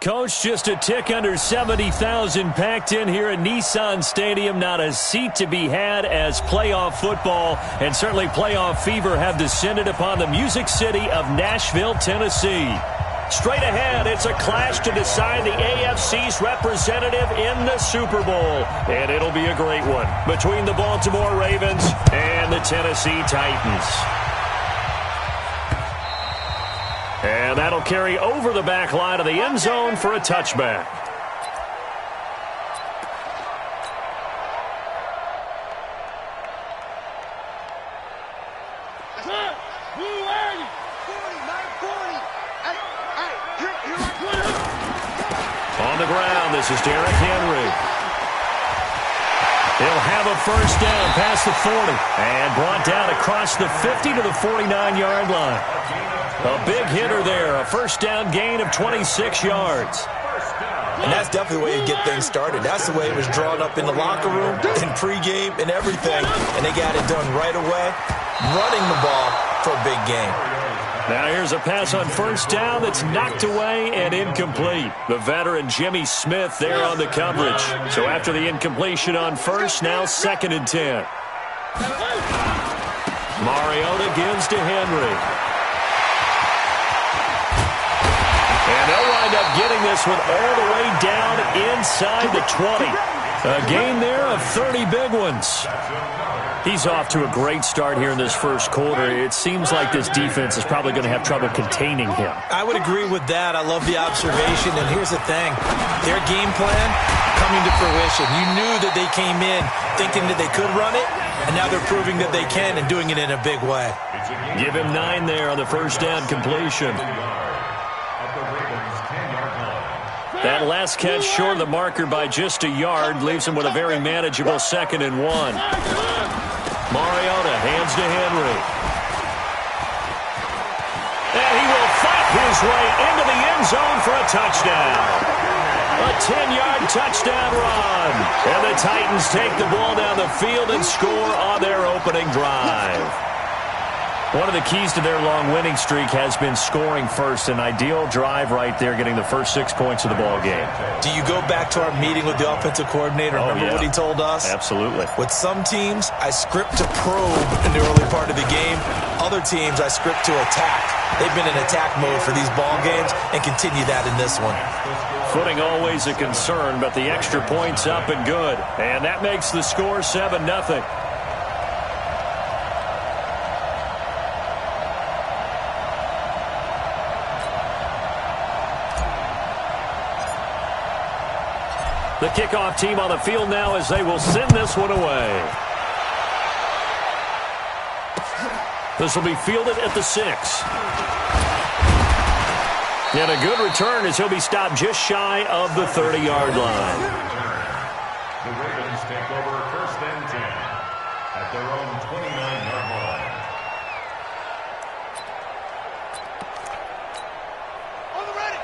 Coach, just a tick under 70,000 packed in here at Nissan Stadium. Not a seat to be had as playoff football and certainly playoff fever have descended upon the Music City of Nashville, Tennessee. Straight ahead, it's a clash to decide the AFC's representative in the Super Bowl. And it'll be a great one between the Baltimore Ravens and the Tennessee Titans. And that'll carry over the back line of the end zone for a touchback. On the ground, this is Derrick Henry. He'll have a first down past the 40 and brought down across the 50 to the 49-yard line. A big hitter there, a first down gain of 26 yards. And that's definitely the way you get things started. That's the way it was drawn up in the locker room, in pregame, and everything. And they got it done right away, running the ball for a big game. Now here's a pass on first down that's knocked away and incomplete. The veteran Jimmy Smith there on the coverage. So after the incompletion on first, now 2nd and 10. Mariota gives to Henry. And they'll wind up getting this one all the way down inside the 20. A gain there of 30 big ones. He's off to a great start here in this first quarter. It seems like this defense is probably going to have trouble containing him. I would agree with that. I love the observation. And here's the thing. Their game plan coming to fruition. You knew that they came in thinking that they could run it, and now they're proving that they can and doing it in a big way. Give him 9 there on the first down completion. That last catch short of the marker by just a yard leaves him with a very manageable 2nd and 1. Mariota hands to Henry. And he will fight his way into the end zone for a touchdown. A 10-yard touchdown run. And the Titans take the ball down the field and score on their opening drive. One of the keys to their long winning streak has been scoring first. An ideal drive right there, getting the first 6 points of the ball game. Do you go back to our meeting with the offensive coordinator? Remember what he told us? Absolutely. With some teams, I script to probe in the early part of the game. Other teams, I script to attack. They've been in attack mode for these ball games and continue that in this one. Footing always a concern, but the extra point's up and good. And that makes the score 7-0. The kickoff team on the field now as they will send this one away. This will be fielded at the 6. And a good return as he'll be stopped just shy of the 30-yard line. The Ravens take over 1st and 10 at their own 29-yard line.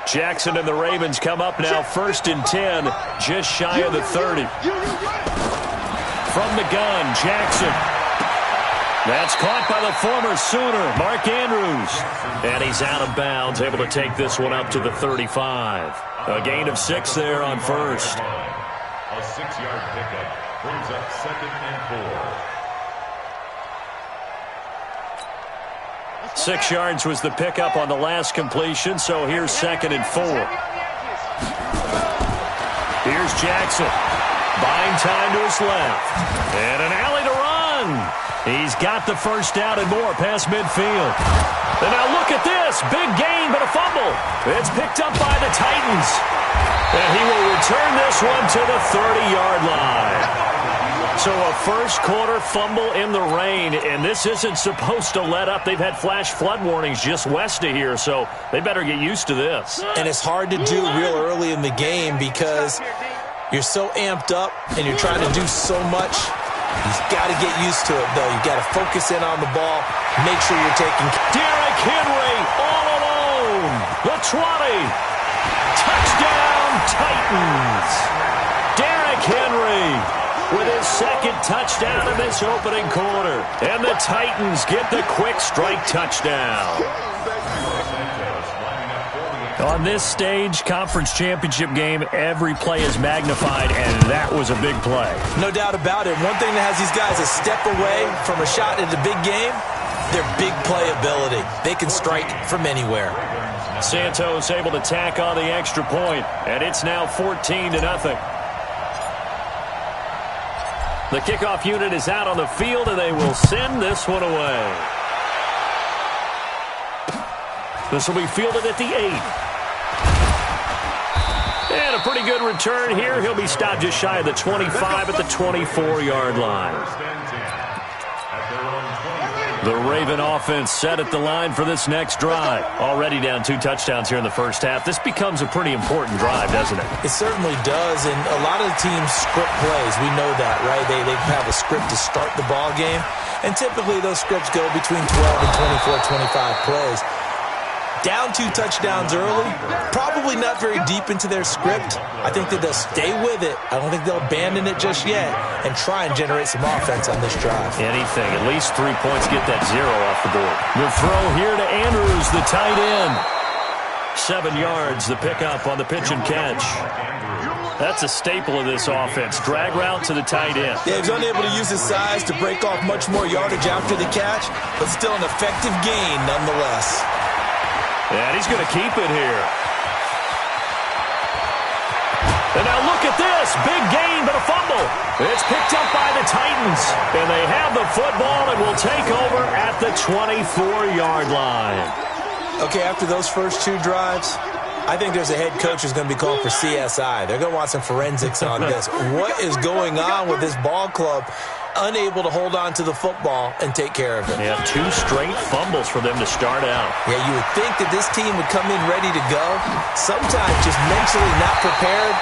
Jackson and the Ravens come up now 1st and 10, just shy of the 30. From the gun, Jackson. That's caught by the former Sooner, Mark Andrews. And he's out of bounds, able to take this one up to the 35. A gain of 6 there on first. A 6-yard pickup brings up 2nd and 4. 6 yards was the pickup on the last completion, so here's 2nd and 4. Here's Jackson. Buying time to his left. And an alley to run. He's got the first down and more past midfield. And now look at this. Big gain, but a fumble. It's picked up by the Titans. And he will return this one to the 30-yard line. So a first-quarter fumble in the rain, and this isn't supposed to let up. They've had flash flood warnings just west of here, so they better get used to this. And it's hard to do real early in the game because you're so amped up and you're trying to do so much. You've got to get used to it, though. You've got to focus in on the ball, make sure you're taking... Derrick Henry all alone. The 20. Touchdown, Titans. Derrick Henry with his 2nd touchdown of this opening quarter. And the Titans get the quick strike touchdown. On this stage, conference championship game, every play is magnified, and that was a big play. No doubt about it. One thing that has these guys a step away from a shot in the big game, their big play ability. They can strike from anywhere. Santos able to tack on the extra point, and it's now 14-0. The kickoff unit is out on the field, and they will send this one away. This will be fielded at the 8. And a pretty good return here. He'll be stopped just shy of the 25 at the 24-yard line. The Raven offense set at the line for this next drive. Already down 2 touchdowns here in the first half. This becomes a pretty important drive, doesn't it? It certainly does, and a lot of the teams script plays. We know that, right? They have a script to start the ball game, and typically those scripts go between 12 and 24, 25 plays. Down 2 touchdowns early, probably not very deep into their script. I think that they'll stay with it. I don't think they'll abandon it just yet and try and generate some offense on this drive. Anything, at least 3 points, get that 0 off the board. The throw here to Andrews, the tight end. 7 yards, the pickup on the pitch and catch. That's a staple of this offense. Drag route to the tight end. Yeah, he's unable to use his size to break off much more yardage after the catch, but still an effective gain nonetheless. And he's going to keep it here. And now look at this. Big gain, but a fumble. It's picked up by the Titans. And they have the football and will take over at the 24-yard line. Okay, after those first 2 drives, I think there's a head coach who's going to be called for CSI. They're going to want some forensics on this. What is going on with this ball club? Unable to hold on to the football and take care of it. They have 2 straight fumbles for them to start out. Yeah, you would think that this team would come in ready to go. Sometimes just mentally not prepared,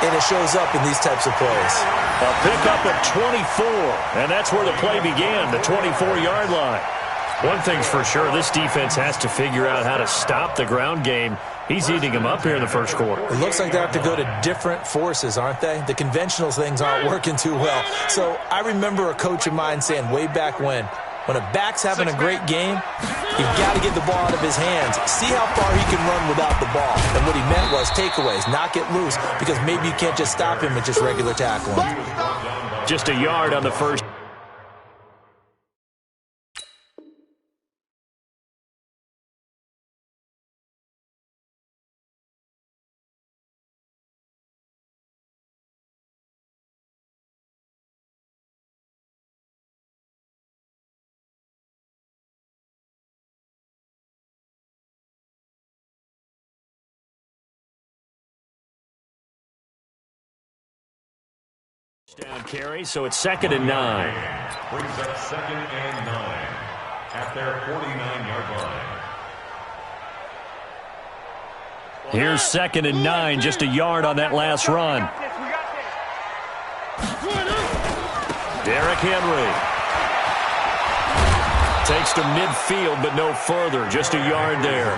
and it shows up in these types of plays. A pickup of 24, and that's where the play began, the 24-yard line. One thing's for sure, this defense has to figure out how to stop the ground game. He's eating them up here in the first quarter. It looks like they have to go to different forces, aren't they? The conventional things aren't working too well. So I remember a coach of mine saying way back when a back's having a great game, you've got to get the ball out of his hands. See how far he can run without the ball. And what he meant was takeaways, knock it loose, because maybe you can't just stop him with just regular tackling. Just a yard on the first. Down carry, so it's 2nd and 9. Brings up 2nd and 9 at their 49-yard line. Here's 2nd and 9, just a yard on that last run. Derrick Henry takes to midfield, but no further, just a yard there.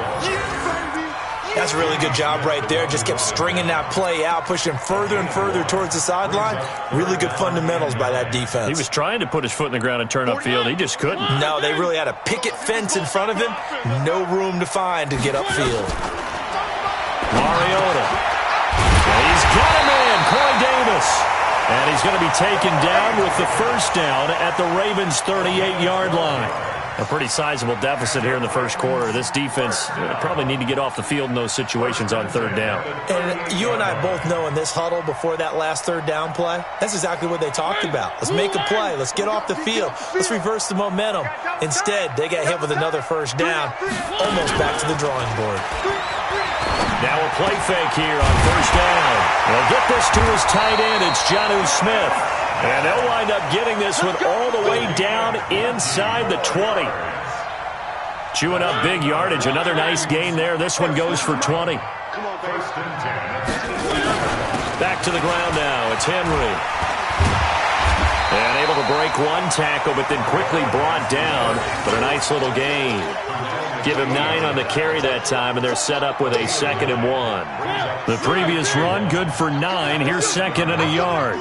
That's a really good job right there. Just kept stringing that play out, pushing further and further towards the sideline. Really good fundamentals by that defense. He was trying to put his foot in the ground and turn upfield. He just couldn't. No, they really had a picket fence in front of him. No room to find to get upfield. Mariota. And he's got him in, Corey Davis. And he's going to be taken down with the first down at the Ravens' 38-yard line. A pretty sizable deficit here in the first quarter. This defense probably need to get off the field in those situations on 3rd down. And you and I both know in this huddle before that last 3rd down play, that's exactly what they talked about. Let's make a play. Let's get off the field. Let's reverse the momentum. Instead, they got hit with another first down, almost back to the drawing board. Now a play fake here on 1st down. They'll get this to his tight end. It's Jonnu Smith. And they'll wind up getting this one all the way down inside the 20. Chewing up big yardage. Another nice gain there. This one goes for 20. Back to the ground now. It's Henry. And able to break one tackle, but then quickly brought down. But a nice little gain. Give him 9 on the carry that time, and they're set up with a 2nd and 1. The previous run, good for 9. Here's 2nd and a yard.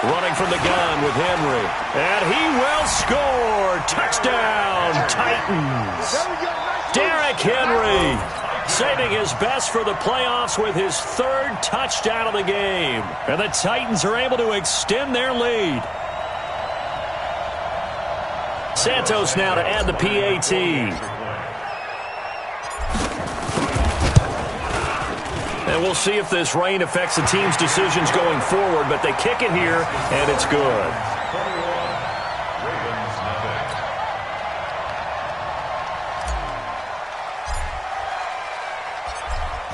Running from the gun with Henry. And he will score. Touchdown, Titans. Derrick Henry saving his best for the playoffs with his third touchdown of the game. And the Titans are able to extend their lead. Santos now to add the PAT. And we'll see if this rain affects the team's decisions going forward, but they kick it here, and it's good.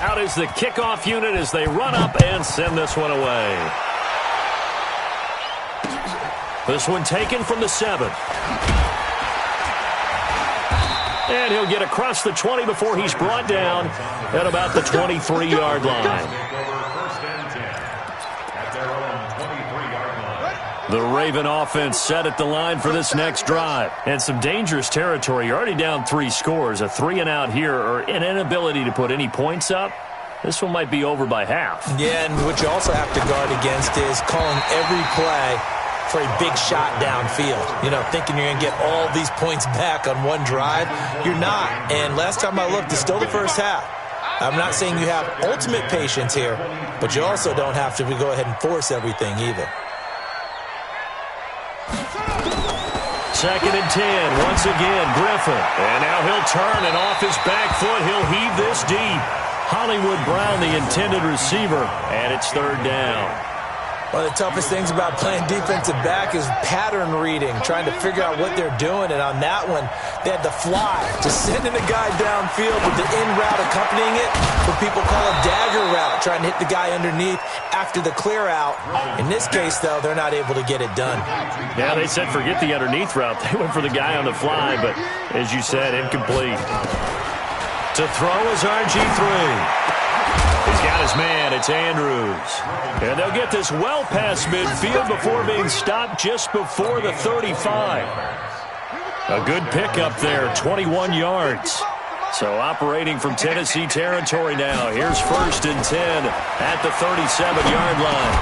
Out is the kickoff unit as they run up and send this one away. This one taken from the 7. And he'll get across the 20 before he's brought down at about the 23-yard line. The Raven offense set at the line for this next drive. And some dangerous territory. You're already down 3 scores. A 3-and-out here or an inability to put any points up. This one might be over by half. Yeah, and what you also have to guard against is calling every play for a big shot downfield. You know, thinking you're going to get all these points back on one drive. You're not. And last time I looked, it's still the first half. I'm not saying you have ultimate patience here, but you also don't have to go ahead and force everything either. 2nd and 10. Once again, Griffin. And now he'll turn, and off his back foot, he'll heave this deep. Hollywood Brown, the intended receiver, and it's 3rd down. One of the toughest things about playing defensive back is pattern reading, trying to figure out what they're doing. And on that one, they had to fly, just sending a guy downfield with the in route accompanying it, what people call a dagger route, trying to hit the guy underneath after the clear out. In this case, though, they're not able to get it done. Yeah, they said forget the underneath route. They went for the guy on the fly, but as you said, incomplete. To throw is RG3. He's got his man. It's Andrews. And they'll get this well past midfield before being stopped just before the 35. A good pickup there, 21 yards. So operating from Tennessee territory now. Here's 1st and 10 at the 37-yard line.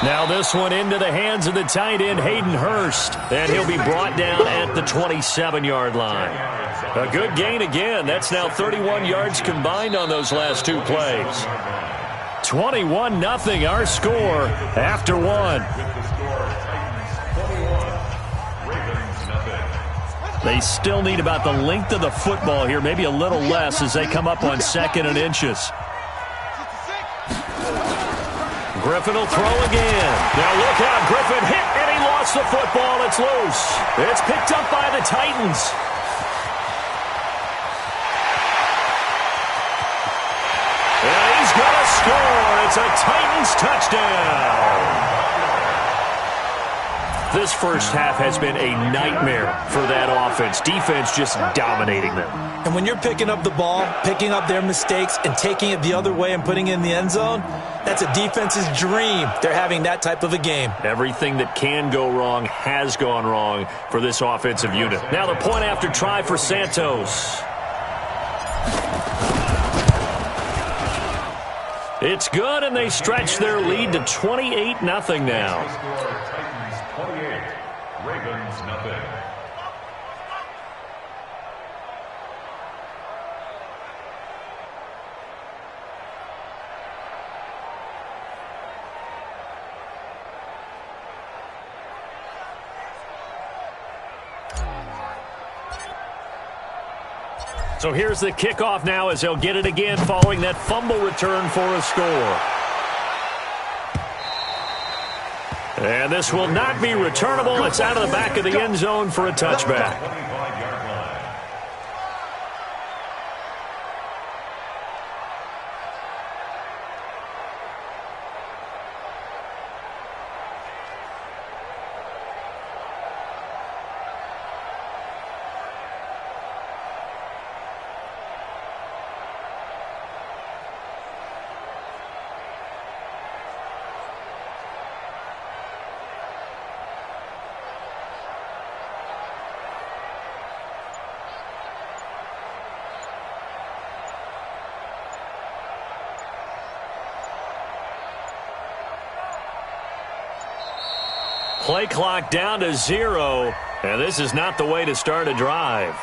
Now this one into the hands of the tight end, Hayden Hurst. And he'll be brought down at the 27-yard line. A good gain again. That's now 31 yards combined on those last 2 plays. 21-0 our score after 1. They still need about the length of the football here, maybe a little less as they come up on 2nd and inches. Griffin will throw again. Now look out, Griffin hit and he lost the football. It's loose. It's picked up by the Titans. And he's going to score. It's a Titans touchdown. This first half has been a nightmare for that offense. Defense just dominating them. And when you're picking up the ball, picking up their mistakes, and taking it the other way and putting it in the end zone, that's a defense's dream. They're having that type of a game. Everything that can go wrong has gone wrong for this offensive unit. Now the point after try for Santos. It's good, and they stretch their lead to 28-0 now. Ravens, nothing. So here's the kickoff now as they'll get it again following that fumble return for a score. And this will not be returnable. It's out of the back of the end zone for a touchback. Play clock down to 0, and this is not the way to start a drive.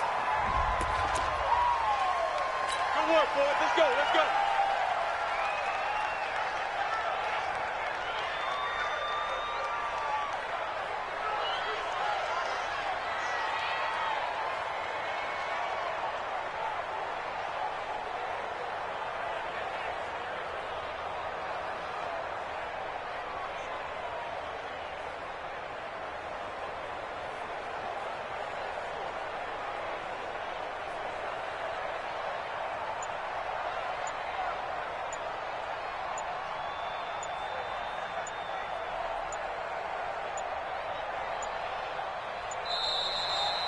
for it. Let's go. Let's go.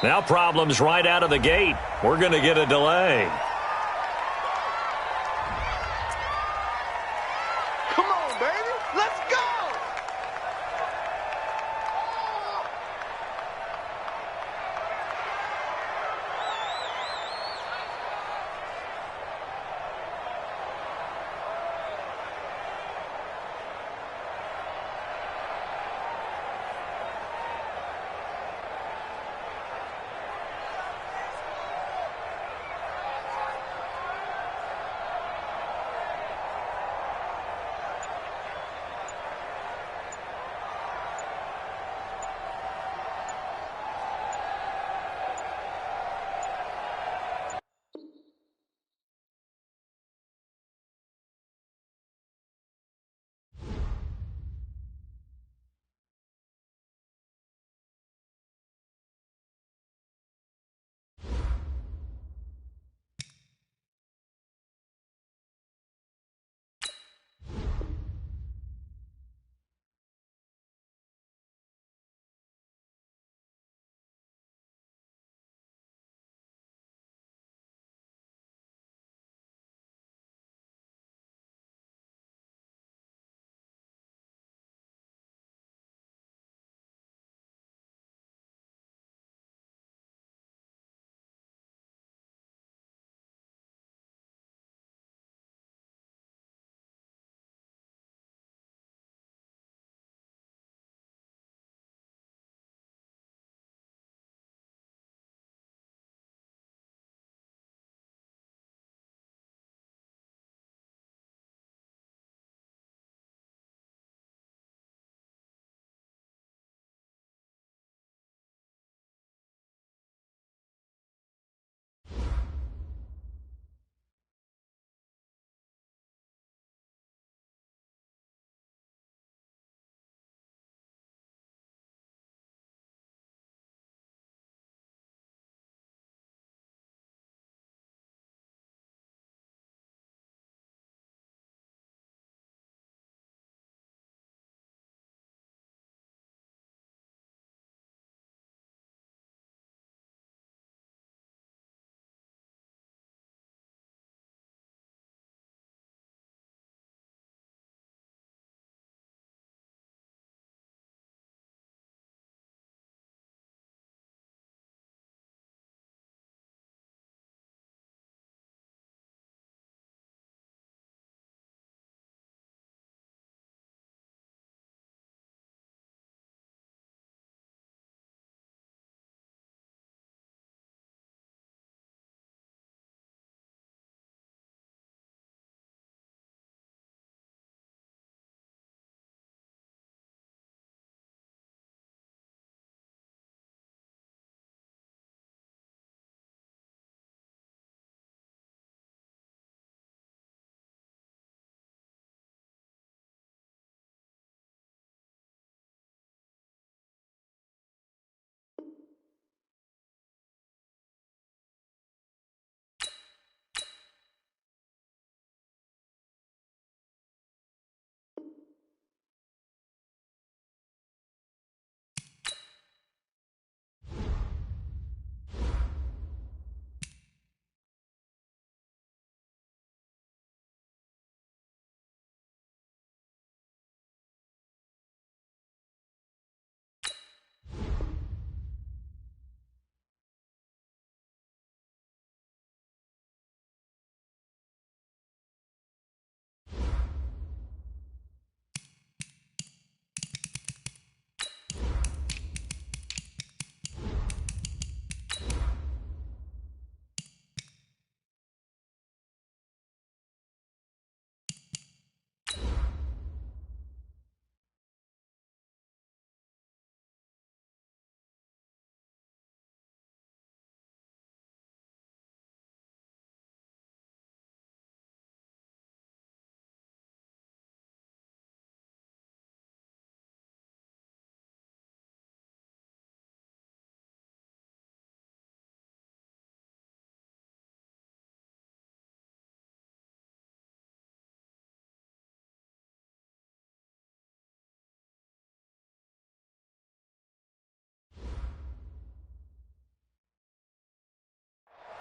Now problems right out of the gate. We're going to get a delay. Come on, baby. Let's go.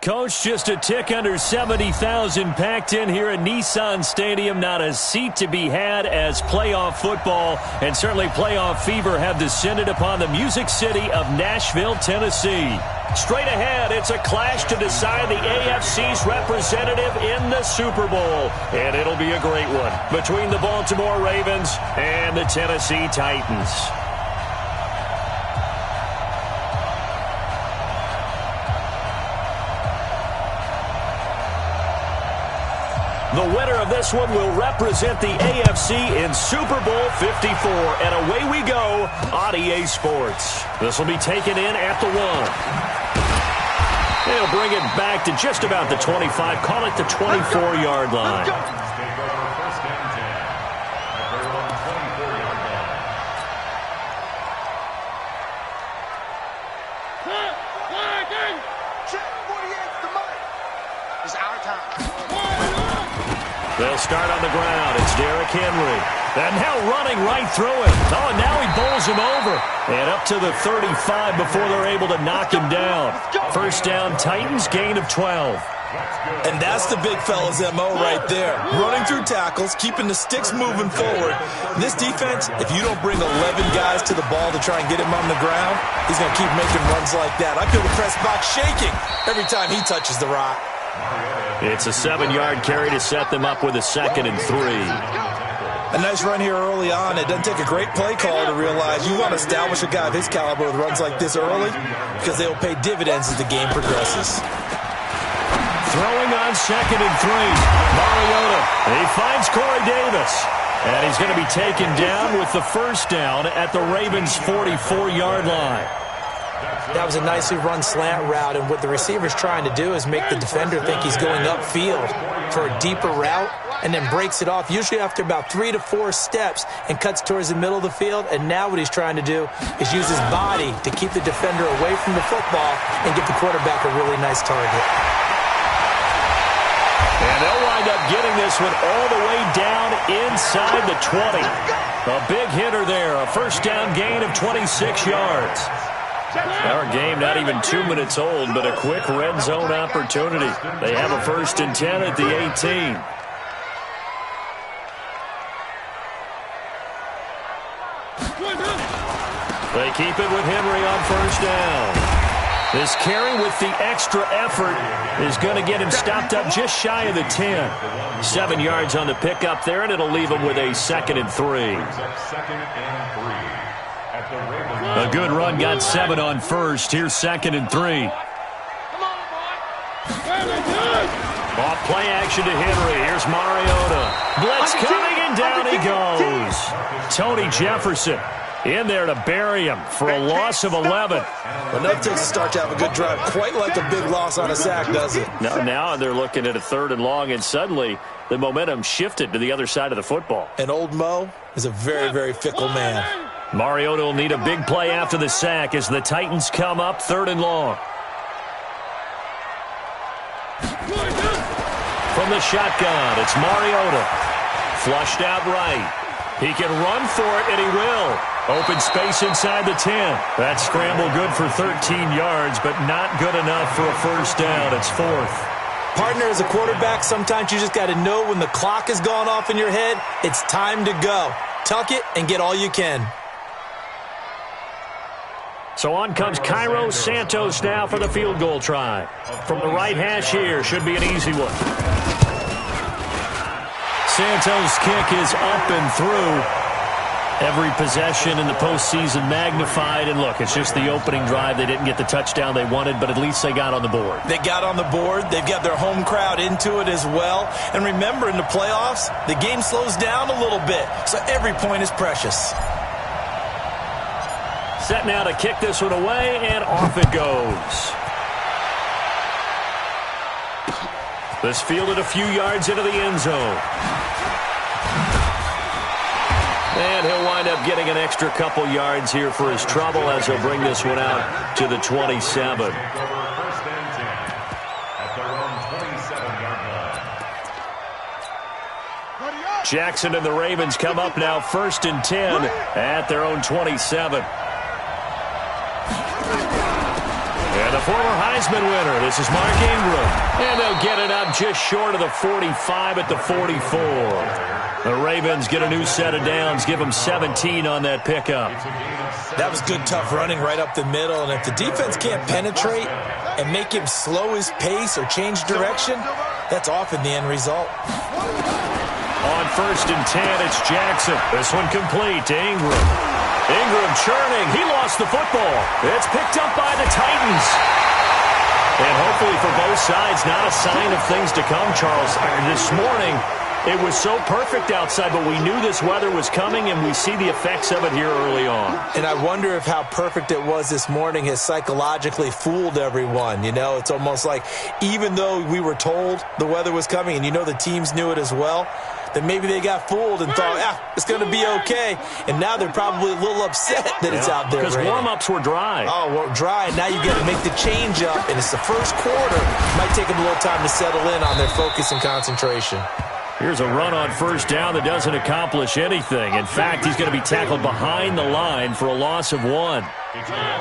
Coach, just a tick under 70,000 packed in here at Nissan Stadium. Not a seat to be had as playoff football and certainly playoff fever have descended upon the Music City of Nashville, Tennessee. Straight ahead, it's a clash to decide the AFC's representative in the Super Bowl. And it'll be a great one between the Baltimore Ravens and the Tennessee Titans. The winner of this one will represent the AFC in Super Bowl 54. And away we go on EA Sports. This will be taken in at the 1. They'll bring it back to just about the 25. Call it the 24-yard line. It's our time. They'll start on the ground. It's Derrick Henry. And now running right through him. Oh, and now he bowls him over. And up to the 35 before they're able to knock him down. First down, Titans, gain of 12. And that's the big fella's MO right there. Running through tackles, keeping the sticks moving forward. This defense, if you don't bring 11 guys to the ball to try and get him on the ground, he's going to keep making runs like that. I feel the press box shaking every time he touches the rock. It's a 7-yard carry to set them up with a 2nd and 3. A nice run here early on. It doesn't take a great play caller to realize you want to establish a guy of his caliber with runs like this early because they will pay dividends as the game progresses. Throwing on 2nd and 3. Mariota. He finds Corey Davis. And he's going to be taken down with the first down at the Ravens' 44-yard line. That was a nicely run slant route, and what the receiver's trying to do is make the defender think he's going upfield for a deeper route and then breaks it off, usually after about 3 to 4 steps, and cuts towards the middle of the field. And now what he's trying to do is use his body to keep the defender away from the football and give the quarterback a really nice target. And they'll wind up getting this one all the way down inside the 20. A big hitter there, a first down gain of 26 yards. Our game not even 2 minutes old, but a quick red zone opportunity. They have a 1st and 10 at the 18. They keep it with Henry on first down. This carry with the extra effort is going to get him stopped up just shy of the 10. 7 yards on the pickup there, and it'll leave him with a 2nd and 3. A good run got 7 on first. Here's 2nd and 3. Off play action to Henry. Here's Mariota. Blitz coming, and down he goes. Tony Jefferson in there to bury him for a loss of 11. Enough takes a start to have a good drive. Quite like a big loss on a sack, does it? Now they're looking at a 3rd and long, and suddenly the momentum shifted to the other side of the football. And old Mo is a very, very fickle man. Mariota will need a big play after the sack as the Titans come up 3rd and long. From the shotgun, it's Mariota. Flushed out right. He can run for it, and he will. Open space inside the 10. That scramble good for 13 yards, but not good enough for a first down. It's 4th. Partner, as a quarterback, sometimes you just got to know when the clock has gone off in your head, it's time to go. Tuck it and get all you can. So on comes Cairo Santos now for the field goal try. From the right hash here, should be an easy one. Santos' kick is up and through. Every possession in the postseason magnified. And look, it's just the opening drive. They didn't get the touchdown they wanted, but at least they got on the board. They got on the board. They've got their home crowd into it as well. And remember, in the playoffs, the game slows down a little bit, so every point is precious. Set now to kick this one away, and off it goes. This fielded a few yards into the end zone. And he'll wind up getting an extra couple yards here for his trouble as he'll bring this one out to the 27. Jackson and the Ravens come up now 1st and 10 at their own 27. And the former Heisman winner. This is Mark Ingram. And they'll get it up just short of the 45 at the 44. The Ravens get a new set of downs, give them 17 on that pickup. That was good, tough running right up the middle. And if the defense can't penetrate and make him slow his pace or change direction, that's often the end result. On 1st and 10, it's Jackson. This one complete to Ingram. Ingram churning. He lost the football. It's picked up by the Titans. And hopefully for both sides, not a sign of things to come, Charles. This morning, it was so perfect outside, but we knew this weather was coming, and we see the effects of it here early on. And I wonder if how perfect it was this morning has psychologically fooled everyone. You know, it's almost like even though we were told the weather was coming, and you know the teams knew it as well, then maybe they got fooled and thought, it's going to be okay. And now they're probably a little upset that it's out there. Because warm-ups were dry. Oh, well, dry. Now you got to make the change up, and it's the first quarter. Might take them a little time to settle in on their focus and concentration. Here's a run on 1st down that doesn't accomplish anything. In fact, he's going to be tackled behind the line for a loss of 1.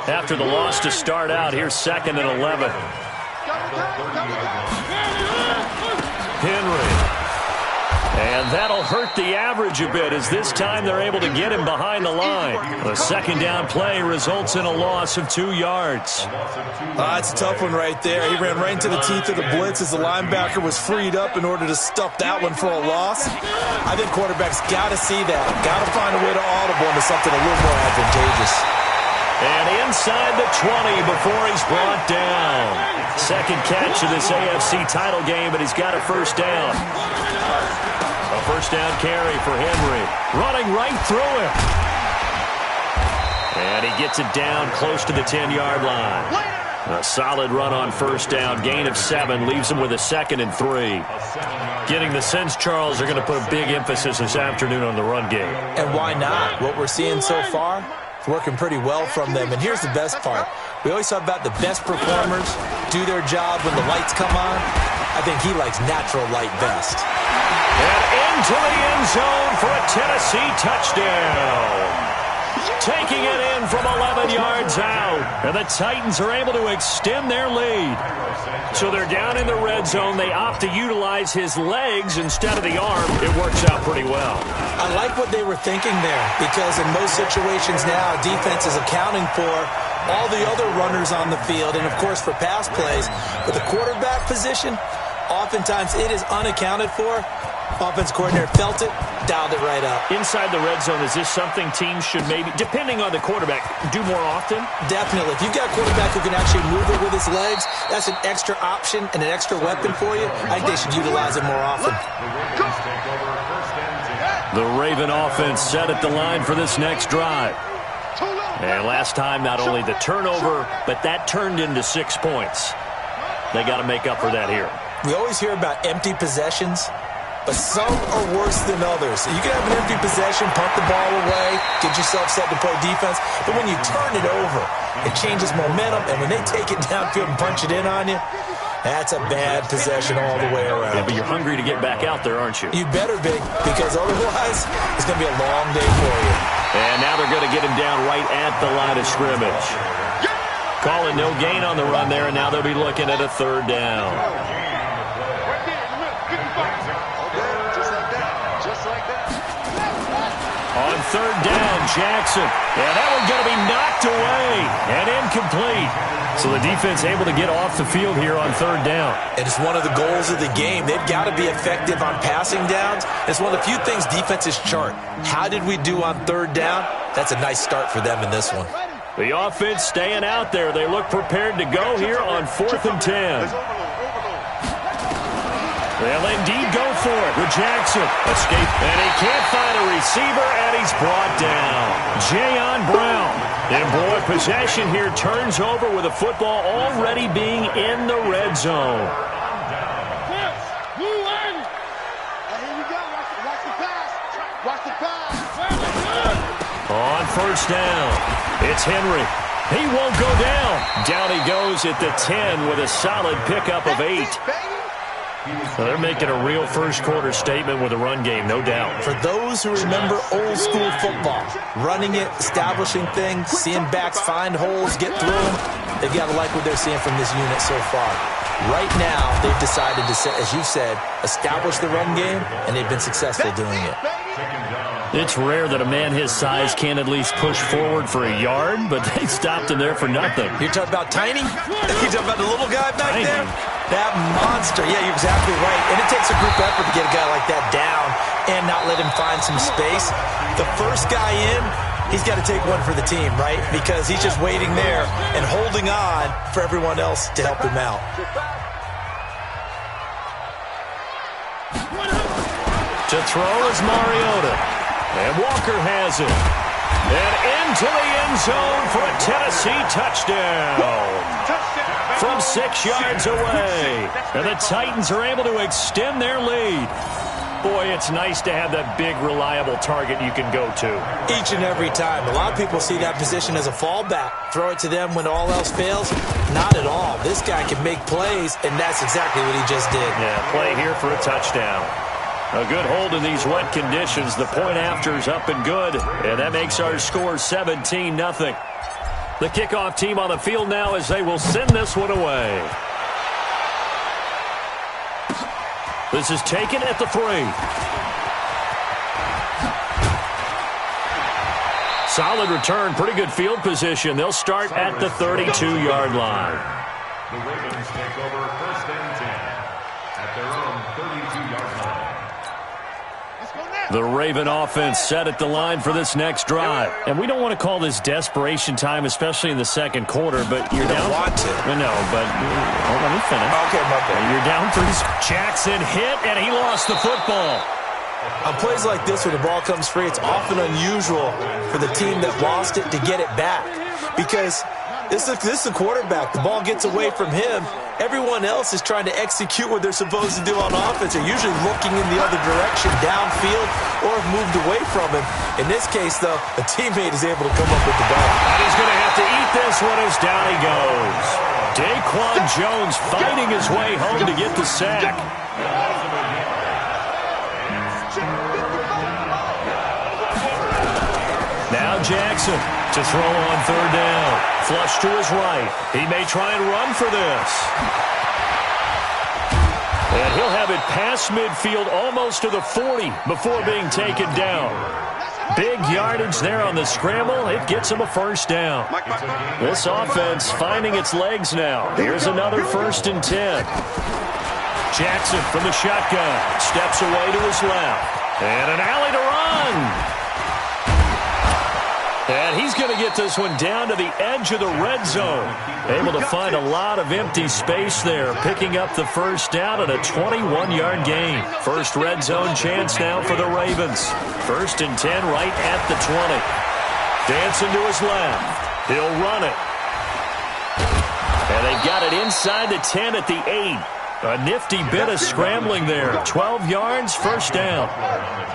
After the loss to start out, here's 2nd and 11. Henry. And that'll hurt the average a bit as this time they're able to get him behind the line. The 2nd down play results in a loss of 2 yards. That's a tough one right there. He ran right into the teeth of the blitz as the linebacker was freed up in order to stuff that one for a loss. I think quarterbacks got to see that. Got to find a way to audible into something a little more advantageous. And inside the 20 before he's brought down. 2nd catch of this AFC title game, but he's got a 1st down. A 1st down carry for Henry. Running right through him. And he gets it down close to the 10-yard line. A solid run on 1st down. Gain of 7 leaves him with a 2nd and 3. Getting the sense, Charles, they're going to put a big emphasis this afternoon on the run game. And why not? What we're seeing so far, it's working pretty well from them. And here's the best part. We always talk about the best performers do their job when the lights come on. I think he likes natural light best. And into the end zone for a Tennessee touchdown. Taking it in from 11 yards out. And the Titans are able to extend their lead. So they're down in the red zone. They opt to utilize his legs instead of the arm. It works out pretty well. I like what they were thinking there because in most situations now, defense is accounting for all the other runners on the field and, of course, for pass plays. But the quarterback position, oftentimes it is unaccounted for. Offense coordinator felt it, dialed it right up. Inside the red zone, is this something teams should maybe, depending on the quarterback, do more often? Definitely. If you've got a quarterback who can actually move it with his legs, that's an extra option and an extra weapon for you. I think they should utilize it more often. The Raven offense set at the line for this next drive. And last time, not only the turnover, but that turned into 6 points. They got to make up for that here. We always hear about empty possessions, but some are worse than others. You can have an empty possession, punt the ball away, get yourself set to play defense, but when you turn it over, it changes momentum, and when they take it downfield and punch it in on you, that's a bad possession all the way around. Yeah, but you're hungry to get back out there, aren't you? You better be, because otherwise, it's going to be a long day for you. And now they're going to get him down right at the line of scrimmage. Calling no gain on the run there, and now they'll be looking at a 3rd down. On 3rd down, Jackson. And that one's going to be knocked away and incomplete. So the defense able to get off the field here on 3rd down. And it's one of the goals of the game. They've got to be effective on passing downs. It's one of the few things defenses chart. How did we do on 3rd down? That's a nice start for them in this one. The offense staying out there. They look prepared to go here on 4th and 10. They'll indeed go for it with Jackson. Escape, and he can't find a receiver, and he's brought down. Jayon Brown. And boy, possession here turns over with the football already being in the red zone. On 1st down, it's Henry. He won't go down. Down he goes at the 10 with a solid pickup of 8. So they're making a real first-quarter statement with a run game, no doubt. For those who remember old-school football, running it, establishing things, seeing backs find holes, get through them, they've got to like what they're seeing from this unit so far. Right now, they've decided to, as you said, establish the run game, and they've been successful doing it. It's rare that a man his size can't at least push forward for a yard, but they stopped him there for nothing. You're talking about Tiny? You're talking about the little guy back Tiny. there? That monster. Yeah, you're exactly right. And it takes a group effort to get a guy like that down and not let him find some space. The first guy in, he's got to take one for the team, right? Because he's just waiting there and holding on for everyone else to help him out. To throw is Mariota. And Walker has it. And into the end zone for a Tennessee touchdown. From 6 yards away. And the Titans are able to extend their lead. Boy, it's nice to have that big, reliable target you can go to. Each and every time. A lot of people see that position as a fallback. Throw it to them when all else fails. Not at all. This guy can make plays, and that's exactly what he just did. Yeah, play here for a touchdown. A good hold in these wet conditions. The point after is up and good, and that makes our score 17-0. The kickoff team on the field now as they will send this one away. This is taken at the 3. Solid return, pretty good field position. They'll start at the 32-yard line. The Ravens take over 1st and 10 at their own 32-yard line. The Raven offense set at the line for this next drive. And we don't want to call this desperation time, especially in the second quarter, but you're down. Want to. No, but let me finish. Okay, my bad. You're down 3. Jackson hit, and he lost the football. On plays like this where the ball comes free, it's often unusual for the team that lost it to get it back. Because this is the quarterback. The ball gets away from him. Everyone else is trying to execute what they're supposed to do on offense. They're usually looking in the other direction, downfield, or have moved away from him. In this case, though, a teammate is able to come up with the ball. And he's going to have to eat this one as down he goes. Daquan Jones fighting his way home to get the sack. Now Jackson to throw on 3rd down. Flush to his right. He may try and run for this. And he'll have it past midfield almost to the 40 before being taken down. Big yardage there on the scramble. It gets him a 1st down. This offense finding its legs now. Here's another 1st and 10. Jackson from the shotgun. Steps away to his left. And an alley to run. And he's going to get this one down to the edge of the red zone. Able to find a lot of empty space there, picking up the 1st down at a 21-yard gain. First red zone chance now for the Ravens. 1st and 10 right at the 20. Dancing to his left. He'll run it. And they've got it inside the 10 at the 8. A nifty bit of scrambling there. 12 yards, 1st down.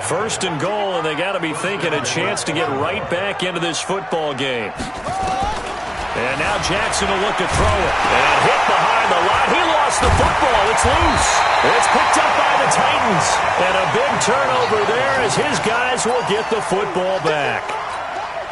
1st and goal, and they got to be thinking a chance to get right back into this football game. And now Jackson will look to throw it. And hit behind the line. He lost the football. It's loose. It's picked up by the Titans. And a big turnover there as his guys will get the football back.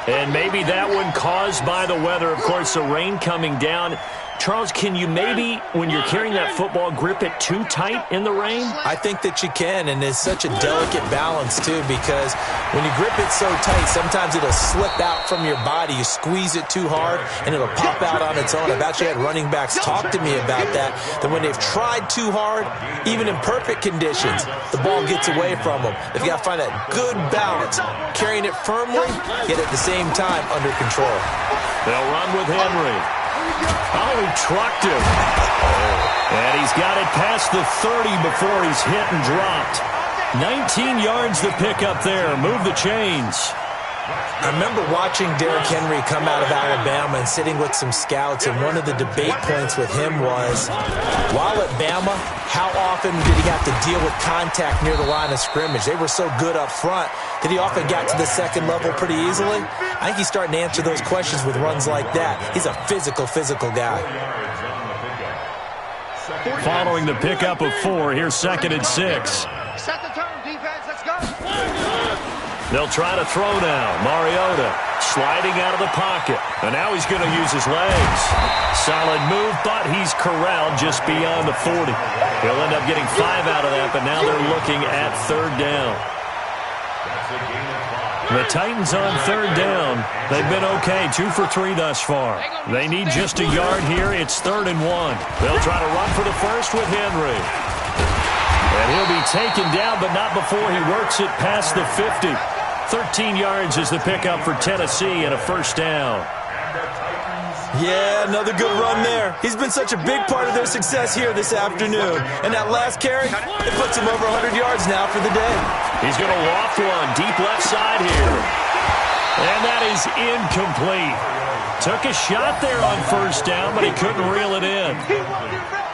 And maybe that one caused by the weather. Of course, the rain coming down. Charles, can you maybe, when you're carrying that football, grip it too tight in the rain? I think that you can, and it's such a delicate balance, too, because when you grip it so tight, sometimes it'll slip out from your body. You squeeze it too hard, and it'll pop out on its own. I've actually had running backs talk to me about that when they've tried too hard, even in perfect conditions, the ball gets away from them. They've got to find that good balance, carrying it firmly, yet at the same time under control. They'll run with Henry. Oh, he trucked him. And he's got it past the 30 before he's hit and dropped. 19 yards to pick up there. Move the chains. I remember watching Derrick Henry come out of Alabama and sitting with some scouts, and one of the debate points with him was, while at Bama, how often did he have to deal with contact near the line of scrimmage? They were so good up front that he often got to the second level pretty easily. I think he's starting to answer those questions with runs like that. He's a physical guy. Following the pickup of 4, here's 2nd and 6. Set the tone, defense. Let's go. They'll try to throw now. Mariota sliding out of the pocket. And now he's going to use his legs. Solid move, but he's corralled just beyond the 40. He'll end up getting 5 out of that, but now they're looking at 3rd down. The Titans on 3rd down. They've been okay, 2 for 3 thus far. They need just a yard here. It's 3rd and 1. They'll try to run for the first with Henry. And he'll be taken down, but not before he works it past the 50. 13 yards is the pickup for Tennessee and a 1st down. Yeah, another good run there. He's been such a big part of their success here this afternoon. And that last carry, it puts him over 100 yards now for the day. He's going to loft one deep left side here. And that is incomplete. Took a shot there on 1st down, but he couldn't reel it in.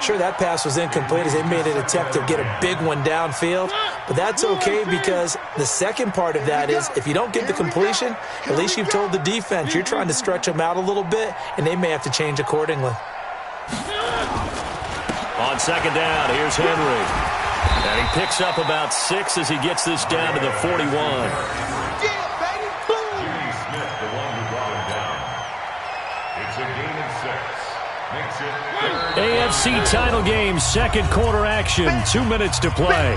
Sure, that pass was incomplete as they made an attempt to get a big one downfield. But that's okay because the second part of that is if you don't get the completion, at least you've told the defense you're trying to stretch them out a little bit, and they may have to change accordingly. On 2nd down, here's Henry. And he picks up about 6 as he gets this down to the 41. AFC title game, 2nd quarter action, 2 minutes to play.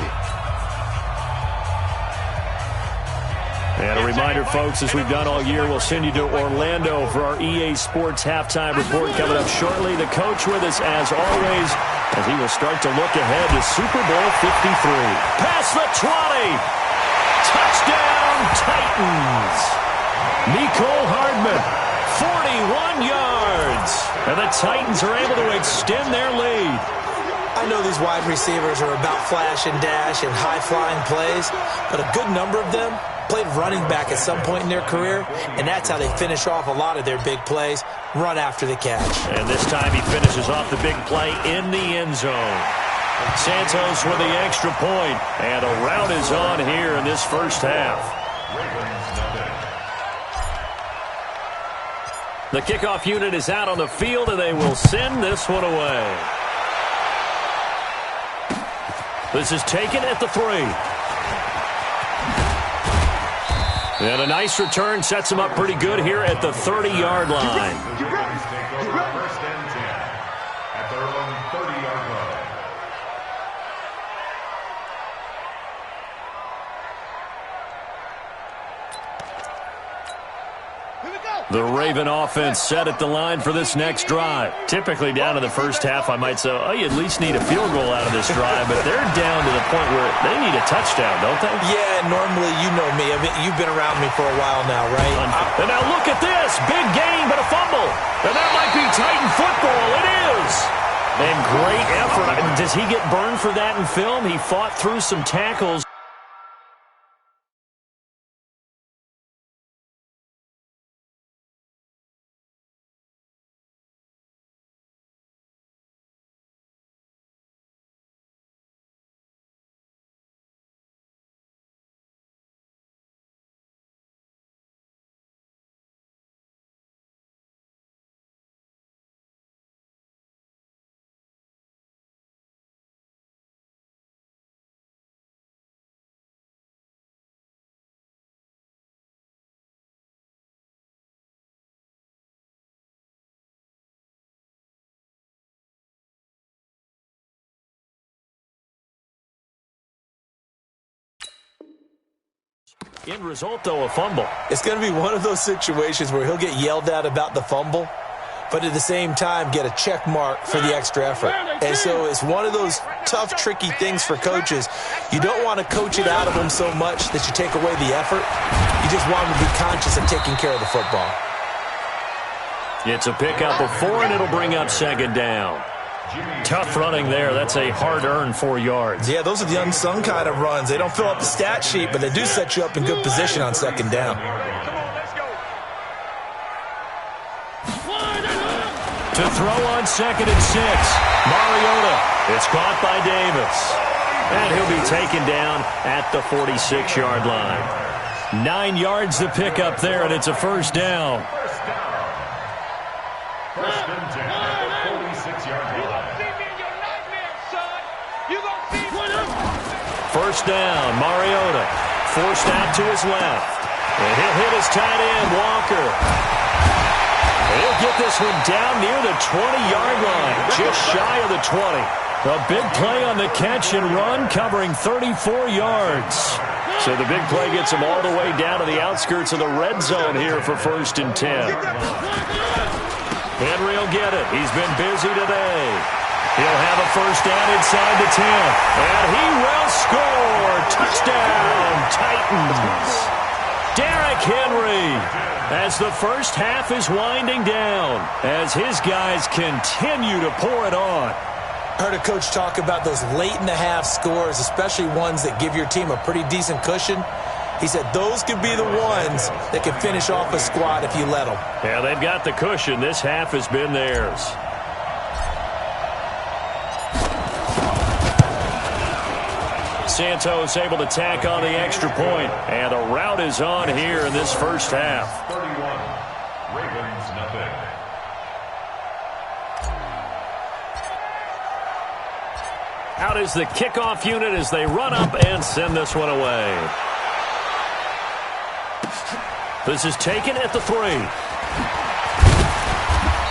And a reminder, folks, as we've done all year, we'll send you to Orlando for our EA Sports halftime report coming up shortly. The coach with us, as always, as he will start to look ahead to Super Bowl 53. Past the 20. Touchdown, Titans. Mecole Hardman, 41 yards. And the Titans are able to extend their lead. I know these wide receivers are about flash and dash and high-flying plays, but a good number of them played running back at some point in their career, and that's how they finish off a lot of their big plays, run after the catch. And this time he finishes off the big play in the end zone. Santos with the extra point, and a rout is on here in this 1st half. The kickoff unit is out on the field, and they will send this one away. This is taken at the 3. And a nice return sets him up pretty good here at the 30-yard line. First and 10 at their own 30-yard line. The Raven offense set at the line for this next drive. Typically down to the 1st half, I might say, oh, you at least need a field goal out of this drive, but they're down to the point where they need a touchdown, don't they? Yeah, normally, you know me. I mean, you've been around me for a while now, right? And now look at this. Big gain, but a fumble. And that might be Titan football. It is. And great effort. Does he get burned for that in film? He fought through some tackles. End result, though, a fumble. It's going to be one of those situations where he'll get yelled at about the fumble, but at the same time get a check mark for the extra effort. And so it's one of those tough, tricky things for coaches. You don't want to coach it out of them so much that you take away the effort. You just want them to be conscious of taking care of the football. It's a pickup of 4, and it'll bring up 2nd down. Tough running there. That's a hard-earned 4 yards. Yeah, those are the unsung kind of runs. They don't fill up the stat sheet, but they do set you up in good position on 2nd down. To throw on 2nd and 6. Mariota. It's caught by Davis. And he'll be taken down at the 46-yard line. 9 yards to pick up there, and it's a 1st down. First and 10 at the 46-yard line. First down, Mariota forced out to his left. And he'll hit his tight end, Walker. He'll get this one down near the 20-yard line, just shy of the 20. A big play on the catch and run, covering 34 yards. So the big play gets him all the way down to the outskirts of the red zone here for 1st and 10. Henry will get it. He's been busy today. He'll have a first down inside the 10. And he will score. Touchdown, Titans. Derrick Henry, as the first half is winding down, as his guys continue to pour it on. Heard a coach talk about those late-in-the-half scores, especially ones that give your team a pretty decent cushion. He said those could be the ones that can finish off a squad if you let them. Yeah, they've got the cushion. This half has been theirs. Santos able to tack on the extra point, and the rout is on here in this first half. 31, Ravens nothing. Out is the kickoff unit as they run up and send this one away. This is taken at the 3.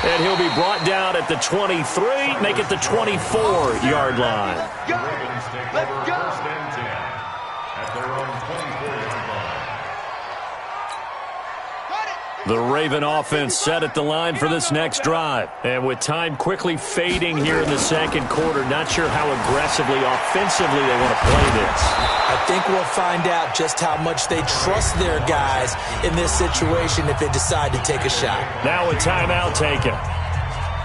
And he'll be brought down at the 23, make it the 24-yard line. Ravens take over 1st and 10 at their own 24-yard line. The Raven offense set at the line for this next drive. And with time quickly fading here in the second quarter, not sure how aggressively, offensively they want to play this. I think we'll find out just how much they trust their guys in this situation if they decide to take a shot. Now a timeout taken.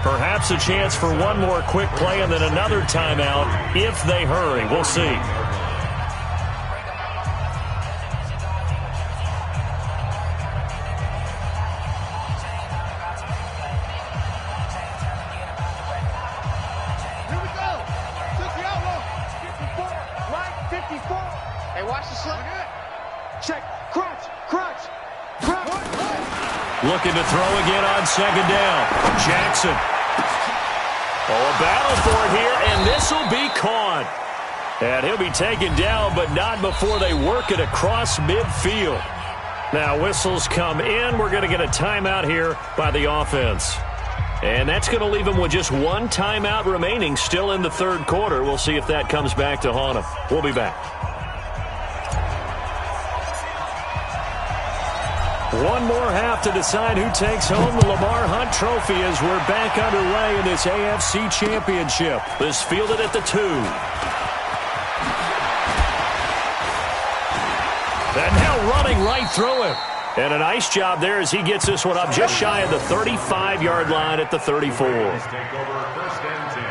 Perhaps a chance for one more quick play and then another timeout if they hurry. We'll see. Looking to throw again on second down. Jackson. Oh, a battle for it here, and this will be caught. And he'll be taken down, but not before they work it across midfield. Now whistles come in. We're going to get a timeout here by the offense. And that's going to leave them with just one timeout remaining still in the third quarter. We'll see if that comes back to haunt them. We'll be back. One more half to decide who takes home the Lamar Hunt Trophy as we're back underway in this AFC Championship. This fielded at the 2. And now running right through him. And a nice job there as he gets this one up just shy of the 35-yard line at the 34. Take over 1st and 10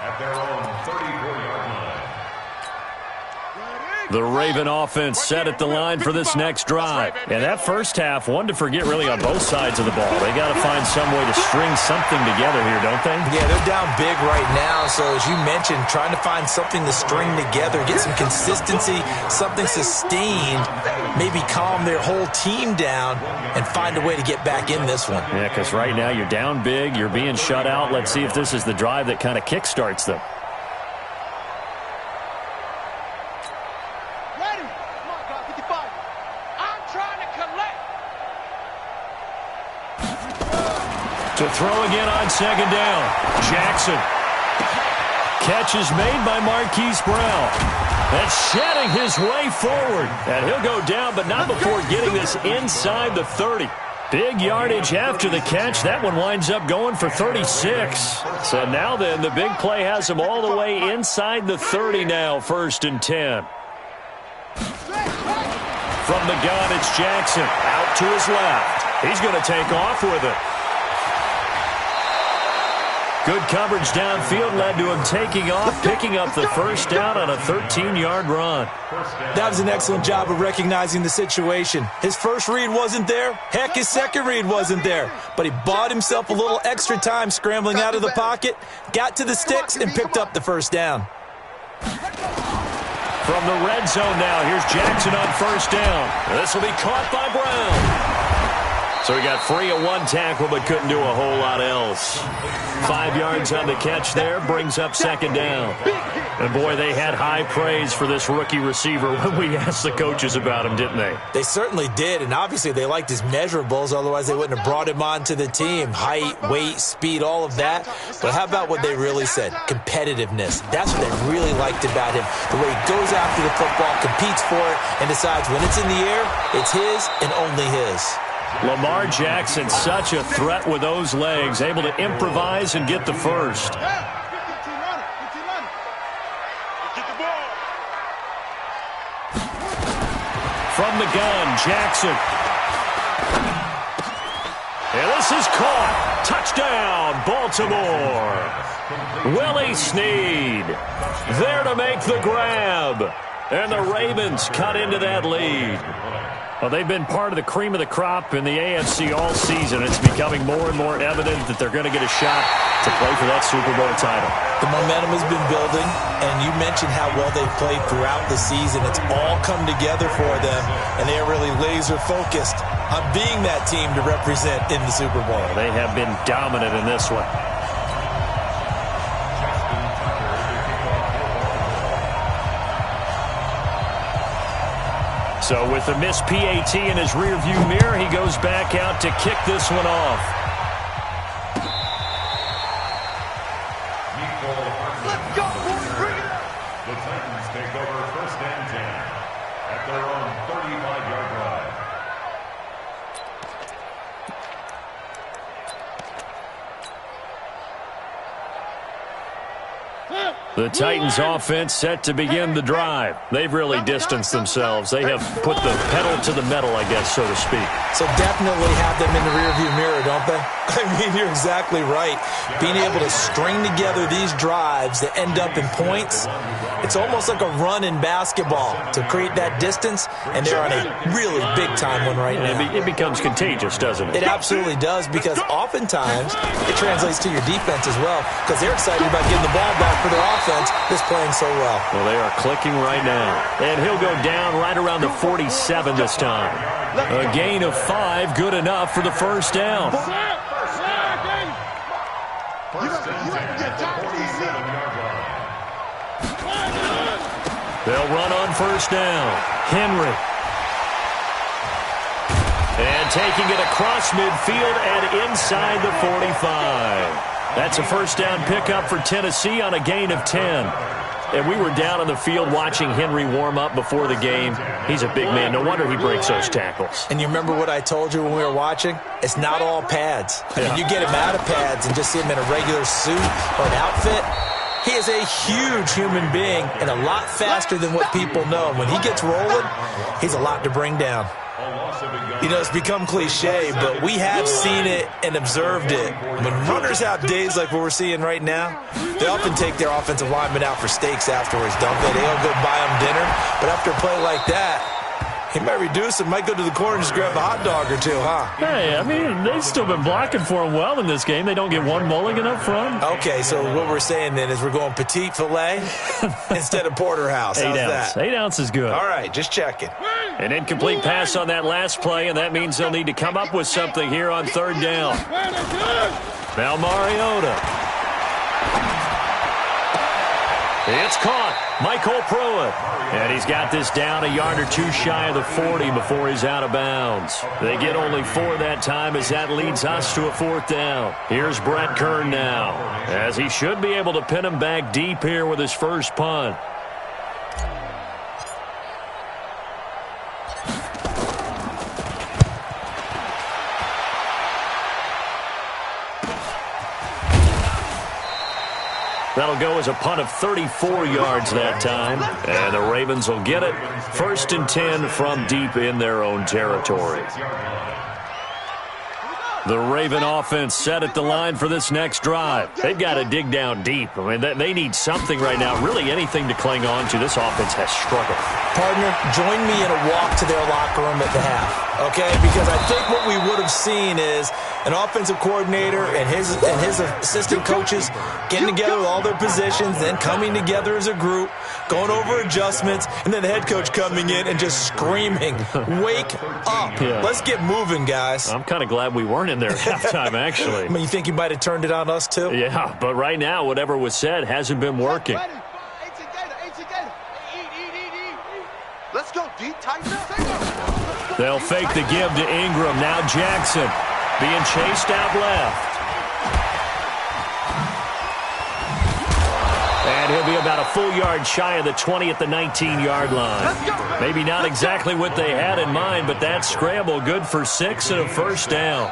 at their own 34-yard line. The Raven offense set at the line for this next drive. And that first half, one to forget really on both sides of the ball. They got to find some way to string something together here, don't they? Yeah, they're down big right now. So as you mentioned, trying to find something to string together, get some consistency, something sustained, maybe calm their whole team down and find a way to get back in this one. Yeah, because right now you're down big, you're being shut out. Let's see if this is the drive that kind of kickstarts them. To throw again on second down. Jackson. Catch is made by Marquise Brown. That's shedding his way forward. And he'll go down, but not before getting this inside the 30. Big yardage after the catch. That one winds up going for 36. So now then, the big play has him all the way inside the 30 now, 1st and 10. From the gun, it's Jackson. Out to his left. He's going to take off with it. Good coverage downfield led to him taking off, picking up the first down on a 13-yard run. That was an excellent job of recognizing the situation. His first read wasn't there. Heck, his second read wasn't there. But he bought himself a little extra time scrambling out of the pocket, got to the sticks, and picked up the first down. From the red zone now, here's Jackson on first down. This will be caught by Brown. So he got free of one tackle but couldn't do a whole lot else. 5 yards on the catch there, brings up second down. And boy, they had high praise for this rookie receiver when we asked the coaches about him, didn't they? They certainly did, and obviously they liked his measurables, otherwise they wouldn't have brought him onto the team. Height, weight, speed, all of that. But how about what they really said? Competitiveness. That's what they really liked about him. The way he goes after the football, competes for it, and decides when it's in the air, it's his and only his. Lamar Jackson, such a threat with those legs, able to improvise and get the first. From the gun, Jackson. And this is caught. Touchdown, Baltimore. Willie Snead there to make the grab. And the Ravens cut into that lead. Well, they've been part of the cream of the crop in the AFC all season. It's becoming more and more evident that they're going to get a shot to play for that Super Bowl title. The momentum has been building, and you mentioned how well they've played throughout the season. It's all come together for them, and they're really laser-focused on being that team to represent in the Super Bowl. They have been dominant in this one. So with the missed PAT in his rearview mirror, he goes back out to kick this one off. Let's go, boys. Bring it up. The Titans take over 1st and 10 at their own 35-yard line. The Titans offense set to begin the drive. They've really distanced themselves. They have put the pedal to the metal, I guess, so to speak. So definitely have them in the rearview mirror, don't they? I mean, you're exactly right. Being able to string together these drives that end up in points, it's almost like a run in basketball to create that distance, and they're on a really big-time one right now. It becomes contagious, doesn't it? It absolutely does, because oftentimes it translates to your defense as well, because they're excited about getting the ball back for their offense that's playing so well. Well, they are clicking right now. And he'll go down right around the 47 this time. A gain of 5, good enough for the first down. They'll run on first down. Henry. And taking it across midfield and inside the 45. That's a first down pickup for Tennessee on a gain of 10. And we were down on the field watching Henry warm up before the game. He's a big man. No wonder he breaks those tackles. And you remember what I told you when we were watching? It's not all pads. I mean, you get him out of pads and just see him in a regular suit or an outfit. He is a huge human being and a lot faster than what people know. When he gets rolling, he's a lot to bring down. You know, it's become cliche, but we have seen it and observed it. When runners have days like what we're seeing right now, they often take their offensive linemen out for steaks afterwards, don't they? They all go buy them dinner. But after a play like that, he might reduce it, might go to the corner and just grab a hot dog or two, huh? Hey, I mean, they've still been blocking for him well in this game. They don't get one mulligan up front. Okay, so what we're saying then is we're going petite filet instead of porterhouse. How's that? 8 ounce is good. All right, just checking. An incomplete pass on that last play, and that means they'll need to come up with something here on third down. Now Mariota. It's caught. Michael Pruitt. And he's got this down a yard or two shy of the 40 before he's out of bounds. They get only 4 that time as that leads us to a fourth down. Here's Brett Kern now, as he should be able to pin him back deep here with his first punt. That'll go as a punt of 34 yards that time. And the Ravens will get it. 1st and 10 from deep in their own territory. The Raven offense set at the line for this next drive. They've got to dig down deep. I mean, they need something right now, really anything to cling on to. This offense has struggled. Partner, join me in a walk to their locker room at the half, okay? Because I think what we would have seen is an offensive coordinator and his assistant coaches getting together with all their positions, then coming together as a group, going over adjustments, and then the head coach coming in and just screaming, "Wake up. Yeah. Let's get moving, guys." I'm kind of glad we weren't in there at halftime, actually. I mean, you think he might have turned it on us, too? Yeah, but right now, whatever was said hasn't been working. Let's go deep, tighten up. They'll fake the give to Ingram. Now Jackson being chased out left. And he'll be about a full yard shy of the 20 at the 19-yard line. Maybe not exactly what they had in mind, but that scramble good for 6 and a first down.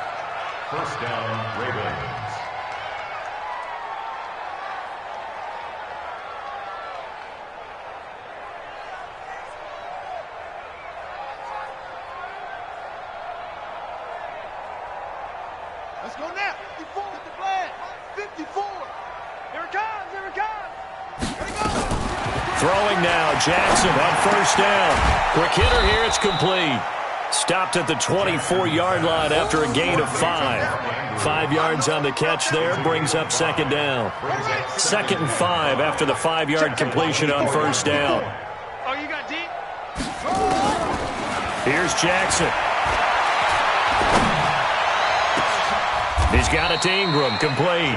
First down, Ravens. Let's go now. 54 to the flag. 54. Here it comes. Here it comes. Here it goes. Throwing now, Jackson on first down. Quick hitter here, it's complete. Stopped at the 24-yard line after a gain of 5. 5 yards on the catch there, brings up second down. 2nd and 5 after the 5-yard completion on first down. Oh, you got deep? Here's Jackson. He's got it to Ingram, complete.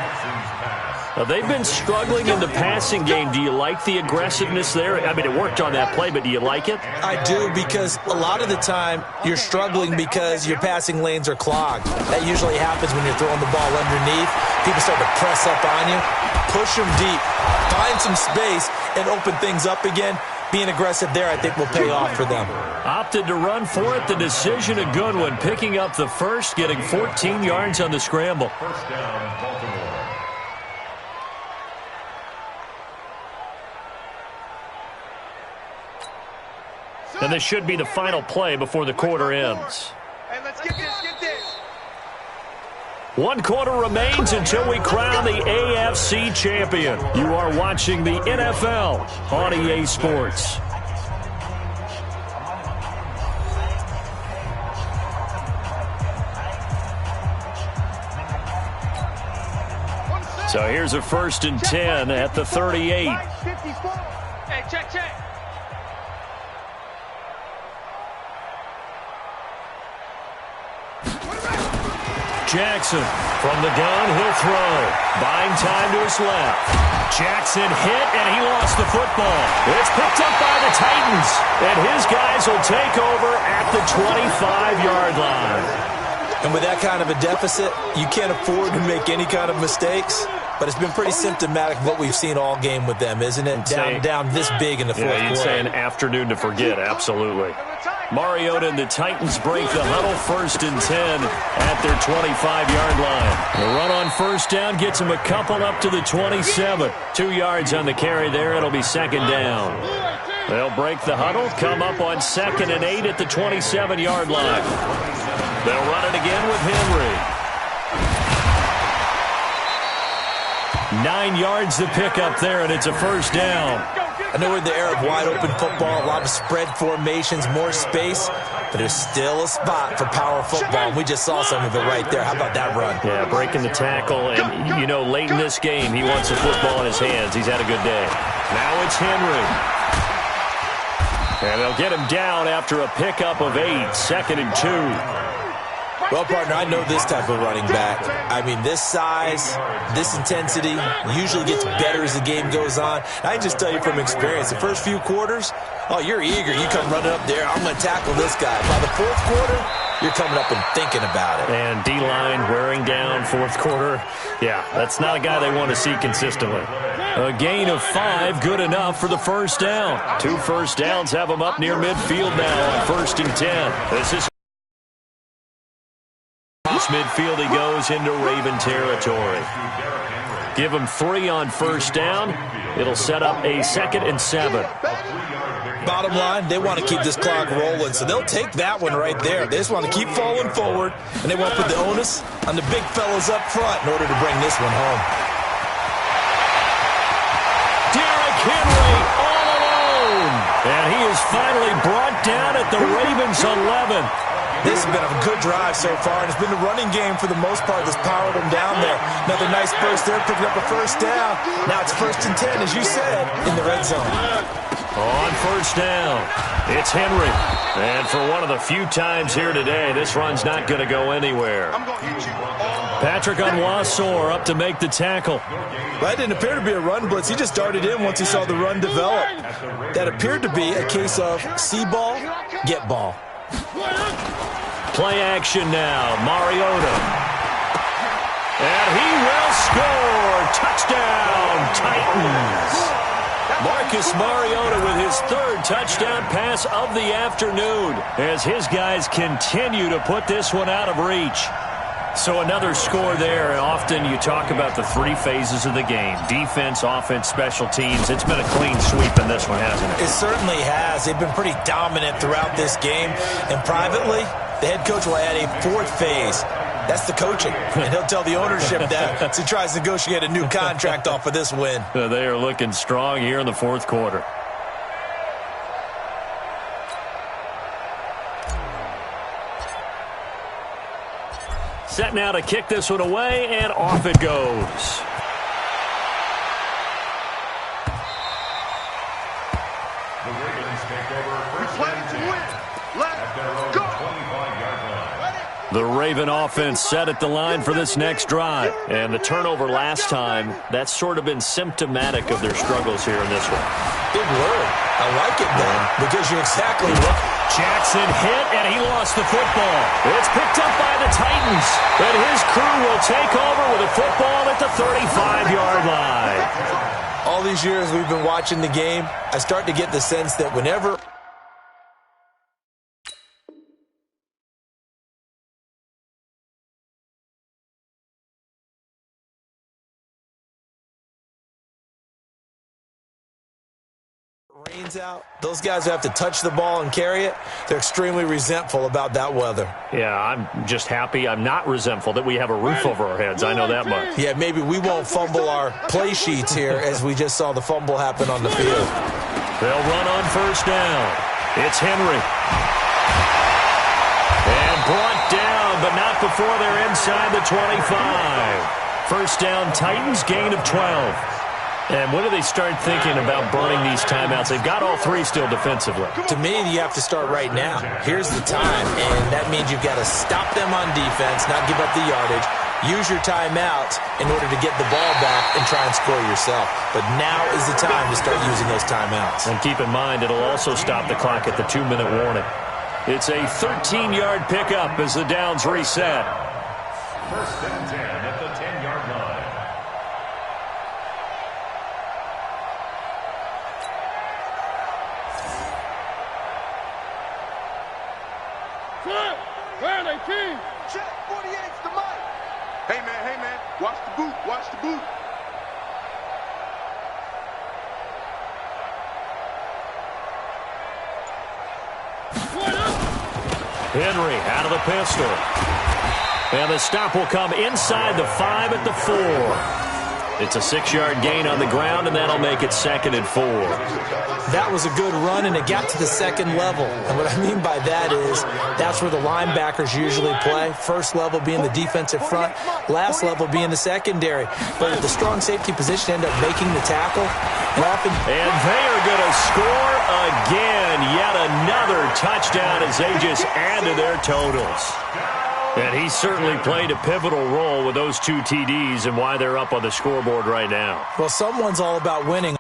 Now, they've been struggling in the passing game. Do you like the aggressiveness there? I mean, it worked on that play, but do you like it? I do, because a lot of the time you're struggling because your passing lanes are clogged. That usually happens when you're throwing the ball underneath. People start to press up on you. Push them deep. Find some space and open things up again. Being aggressive there, I think, will pay off for them. Opted to run for it. The decision a good one. Picking up the first, getting 14 yards on the scramble. First down, Baltimore. And this should be the final play before the quarter ends. Hey, let's get this, get this. 1 quarter remains until we crown the AFC champion. You are watching the NFL on EA Sports. So here's a 1st and 10 at the 38. 54. Hey, check. Jackson from the gun, he'll throw. Buying time to his left. Jackson hit, and he lost the football. It's picked up by the Titans, and his guys will take over at the 25-yard line. And with that kind of a deficit, you can't afford to make any kind of mistakes. But it's been pretty symptomatic of what we've seen all game with them, isn't it? Down this big in the fourth quarter. You'd say an afternoon to forget, absolutely. Mariota and the Titans break the huddle, 1st and 10 at their 25-yard line. The run on first down gets them a couple up to the 27. 2 yards on the carry there. It'll be second down. They'll break the huddle, come up on 2nd and 8 at the 27-yard line. They'll run it again with Henry. 9 yards to pick up there, and it's a first down. I know we're in the era of wide-open football, a lot of spread formations, more space, but there's still a spot for power football, and we just saw some of it right there. How about that run? Yeah, breaking the tackle, and, you know, late in this game, he wants the football in his hands. He's had a good day. Now it's Henry. And they'll get him down after a pickup of 8, 2nd and 2. Well, partner, I know this type of running back. I mean, this size, this intensity usually gets better as the game goes on. I can just tell you from experience, the first few quarters, oh, you're eager. You come running up there, I'm going to tackle this guy. By the fourth quarter, you're coming up and thinking about it. And D-line wearing down fourth quarter. Yeah, that's not a guy they want to see consistently. A gain of 5, good enough for the first down. 2 first downs have them up near midfield now on 1st and 10. This is midfield. He goes into Raven territory. Give him 3 on first down. It'll set up a 2nd and 7. Bottom line, they want to keep this clock rolling, so they'll take that one right there. They just want to keep falling forward, and they want to put the onus on the big fellas up front in order to bring this one home. Derrick Henry all alone, and he is finally brought down at the Ravens' 11. This has been a good drive so far, and it's been the running game for the most part that's powered them down there. Another nice burst there, picking up a first down. Now it's 1st and 10, as you said, in the red zone. On first down, it's Henry. And for one of the few times here today, this run's not going to go anywhere. Patrick Onwuasor up to make the tackle. That didn't appear to be a run blitz. He just darted in once he saw the run develop. That appeared to be a case of see ball, get ball. Play action now, Mariota. And he will score. Touchdown, Titans. Marcus Mariota with his 3rd touchdown pass of the afternoon as his guys continue to put this one out of reach. So another score there. Often you talk about the 3 phases of the game: defense, offense, special teams. It's been a clean sweep in this one, hasn't it? It certainly has. They've been pretty dominant throughout this game. And privately, the head coach will add a 4th phase. That's the coaching. And he'll tell the ownership that as he tries to negotiate a new contract off of this win. They are looking strong here in the 4th quarter. Set now to kick this one away, and off it goes. The Ravens take over first and 10 at their own 25-yard line. The Raven offense set at the line for this next drive. And the turnover last time, that's sort of been symptomatic of their struggles here in this one. Big word. I like it, Ben, because you're exactly right. Jackson hit, and he lost the football. It's picked up by the Titans, and his crew will take over with a football at the 35-yard line. All these years we've been watching the game, I start to get the sense that whenever rains out, those guys who have to touch the ball and carry it, they're extremely resentful about that weather. Yeah, I'm just happy. I'm not resentful that we have a roof over our heads. I know that much. Yeah, maybe we won't fumble our play sheets here as we just saw the fumble happen on the field. They'll run on first down. It's Henry. And brought down, but not before they're inside the 25. First down, Titans, gain of 12. And when do they start thinking about burning these timeouts? They've got all 3 still defensively. To me, you have to start right now. Here's the time, and that means you've got to stop them on defense, not give up the yardage. Use your timeouts in order to get the ball back and try and score yourself. But now is the time to start using those timeouts. And keep in mind, it'll also stop the clock at the 2-minute warning. It's a 13-yard pickup as the downs reset. First and 10 at the 10-yard line. Where are they, King? Check, 48's the mic. Hey, man, watch the boot, watch the boot. Henry out of the pistol. And the stop will come inside the 5 at the 4. It's a 6-yard gain on the ground, and that'll make it 2nd and 4. That was a good run, and it got to the 2nd level. And what I mean by that is that's where the linebackers usually play. First level being the defensive front, last level being the secondary. But if the strong safety position end up making the tackle, and they are going to score again. Yet another touchdown as they just add to their totals. And he certainly played a pivotal role with those 2 TDs and why they're up on the scoreboard right now. Well, someone's all about winning.